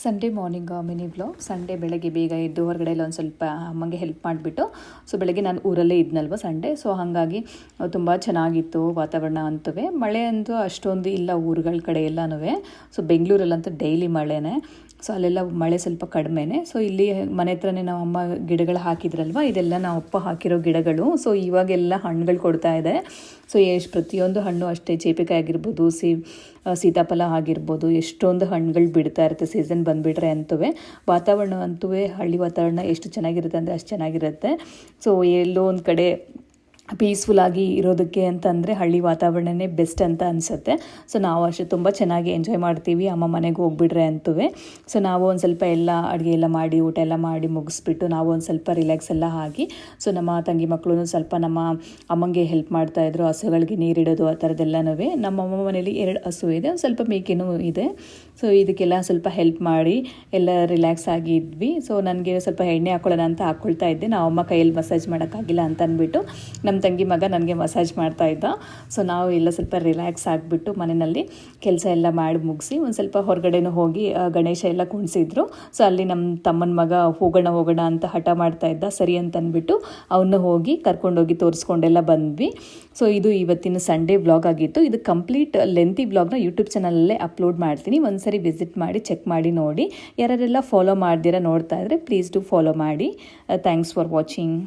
Sunday morning mini vlog. Sunday ಬೆಳಗ್ಗೆ ಬೇಗ ಎದ್ದು ಹೊರಗಡೆ ಎಲ್ಲ ಒಂದು ಸ್ವಲ್ಪ ಅಮ್ಮಂಗೆ ಹೆಲ್ಪ್ ಮಾಡಿಬಿಟ್ಟು, ಸೊ ಬೆಳಗ್ಗೆ ನಾನು ಊರಲ್ಲೇ ಇದ್ನಲ್ವ ಸಂಡೇ, ಸೊ ಹಾಗಾಗಿ ತುಂಬ ಚೆನ್ನಾಗಿತ್ತು ವಾತಾವರಣ ಅಂತವೇ. ಮಳೆ ಅಂತೂ ಅಷ್ಟೊಂದು ಇಲ್ಲ ಊರುಗಳ ಕಡೆ ಎಲ್ಲನೂ. ಸೊ ಬೆಂಗಳೂರಲ್ಲಂತೂ ಡೈಲಿ ಮಳೆನೇ, ಸೊ ಅಲ್ಲೆಲ್ಲ ಮಳೆ ಸ್ವಲ್ಪ ಕಡಿಮೆನೇ. ಸೊ ಇಲ್ಲಿ ಮನೆ ಹತ್ರನೇ ನಾವು ಅಮ್ಮ ಗಿಡಗಳು ಹಾಕಿದ್ರಲ್ವ, ಇದೆಲ್ಲ ನಾವು ಅಪ್ಪ ಹಾಕಿರೋ ಗಿಡಗಳು. ಸೊ ಇವಾಗೆಲ್ಲ ಹಣ್ಣುಗಳು ಕೊಡ್ತಾ ಇದೆ. ಸೊ ಪ್ರತಿಯೊಂದು ಹಣ್ಣು ಅಷ್ಟೇ, ಚೇಪೆಕಾಯಿ ಆಗಿರ್ಬೋದು, ಸೀತಾಫಲ ಆಗಿರ್ಬೋದು, ಎಷ್ಟೊಂದು ಹಣ್ಣುಗಳು ಬಿಡ್ತಾ ಇರುತ್ತೆ ಸೀಸನ್ ಬಂದುಬಿಟ್ರೆ ಅಂತೂ. ವಾತಾವರಣ ಅಂತೂ ಹಳ್ಳಿ ವಾತಾವರಣ ಎಷ್ಟು ಚೆನ್ನಾಗಿರುತ್ತೆ ಅಂದರೆ ಅಷ್ಟು ಚೆನ್ನಾಗಿರುತ್ತೆ. ಸೊ ಎಲ್ಲೋ ಒಂದು ಕಡೆ ಪೀಸ್ಫುಲ್ಲಾಗಿ ಇರೋದಕ್ಕೆ ಅಂತಂದರೆ ಹಳ್ಳಿ ವಾತಾವರಣನೇ ಬೆಸ್ಟ್ ಅಂತ ಅನಿಸುತ್ತೆ. ಸೊ ನಾವು ಅಷ್ಟೇ ತುಂಬ ಚೆನ್ನಾಗಿ ಎಂಜಾಯ್ ಮಾಡ್ತೀವಿ ಅಮ್ಮ ಮನೆಗೆ ಹೋಗ್ಬಿಟ್ರೆ ಅಂತೂ. ಸೊ ನಾವು ಒಂದು ಸ್ವಲ್ಪ ಎಲ್ಲ ಅಡುಗೆ ಎಲ್ಲ ಮಾಡಿ ಊಟ ಎಲ್ಲ ಮಾಡಿ ಮುಗಿಸ್ಬಿಟ್ಟು ನಾವು ಒಂದು ಸ್ವಲ್ಪ ರಿಲ್ಯಾಕ್ಸ್ ಎಲ್ಲ ಆಗಿ, ಸೊ ನಮ್ಮ ತಂಗಿ ಮಕ್ಕಳು ಸ್ವಲ್ಪ ನಮ್ಮ ಅಮ್ಮಂಗೆ ಹೆಲ್ಪ್ ಮಾಡ್ತಾಯಿದ್ರು, ಹಸುಗಳಿಗೆ ನೀರಿಡೋದು ಆ ಥರದ್ದೆಲ್ಲನೂ. ನಮ್ಮ ಅಮ್ಮ ಮನೇಲಿ 2 ಹಸು ಇದೆ, ಒಂದು ಸ್ವಲ್ಪ ಮೇಕೆನೂ ಇದೆ. ಸೊ ಇದಕ್ಕೆಲ್ಲ ಸ್ವಲ್ಪ ಹೆಲ್ಪ್ ಮಾಡಿ ಎಲ್ಲ ರಿಲ್ಯಾಕ್ಸ್ ಆಗಿದ್ವಿ. ಸೊ ನನಗೆ ಸ್ವಲ್ಪ ಎಣ್ಣೆ ಹಾಕ್ಕೊಳ್ಳೋಣ ಅಂತ ಹಾಕ್ಕೊಳ್ತಾ ಇದ್ದೆ. ನಾವು ಅಮ್ಮ ಕೈಯಲ್ಲಿ ಮಸಾಜ್ ಮಾಡೋಕ್ಕಾಗಿಲ್ಲ ಅಂತ ಅಂದ್ಬಿಟ್ಟು ನಮ್ಮ ತಂಗಿ ಮಗ ನನಗೆ ಮಸಾಜ್ ಮಾಡ್ತಾಯಿದ್ದ. ಸೊ ನಾವು ಎಲ್ಲ ಸ್ವಲ್ಪ ರಿಲ್ಯಾಕ್ಸ್ ಆಗಿಬಿಟ್ಟು ಮನೆಯಲ್ಲಿ ಕೆಲಸ ಎಲ್ಲ ಮಾಡಿ ಮುಗಿಸಿ ಒಂದು ಸ್ವಲ್ಪ ಹೊರಗಡೆನೂ ಹೋಗಿ ಗಣೇಶ ಎಲ್ಲ ಕುಣಿಸಿದ್ರು. ಸೊ ಅಲ್ಲಿ ನಮ್ಮ ತಮ್ಮನ ಮಗ ಹೋಗೋಣ ಅಂತ ಹಠ ಮಾಡ್ತಾಯಿದ್ದ. ಸರಿ ಅಂತ ಅಂದ್ಬಿಟ್ಟು ಅವನ್ನ ಹೋಗಿ ಕರ್ಕೊಂಡೋಗಿ ತೋರಿಸ್ಕೊಂಡೆಲ್ಲ ಬಂದ್ವಿ. ಸೊ ಇದು ಇವತ್ತಿನ ಸಂಡೇ ವ್ಲಾಗ್ ಆಗಿತ್ತು. ಇದು ಕಂಪ್ಲೀಟ್ ಲೆಂತಿ ವ್ಲಾಗ್ನ ಯೂಟ್ಯೂಬ್ ಚಾನಲಲ್ಲೇ ಅಪ್ಲೋಡ್ ಮಾಡ್ತೀನಿ. ಒಂದ್ಸರಿ ವಿಸಿಟ್ ಮಾಡಿ ಚೆಕ್ ಮಾಡಿ ನೋಡಿ. ಯಾರೆಲ್ಲ ಫಾಲೋ ಮಾಡ್ದಿರಾ ನೋಡ್ತಾ ಇದ್ರೆ ಪ್ಲೀಸ್ ಡೂ ಫಾಲೋ ಮಾಡಿ. Thanks for watching.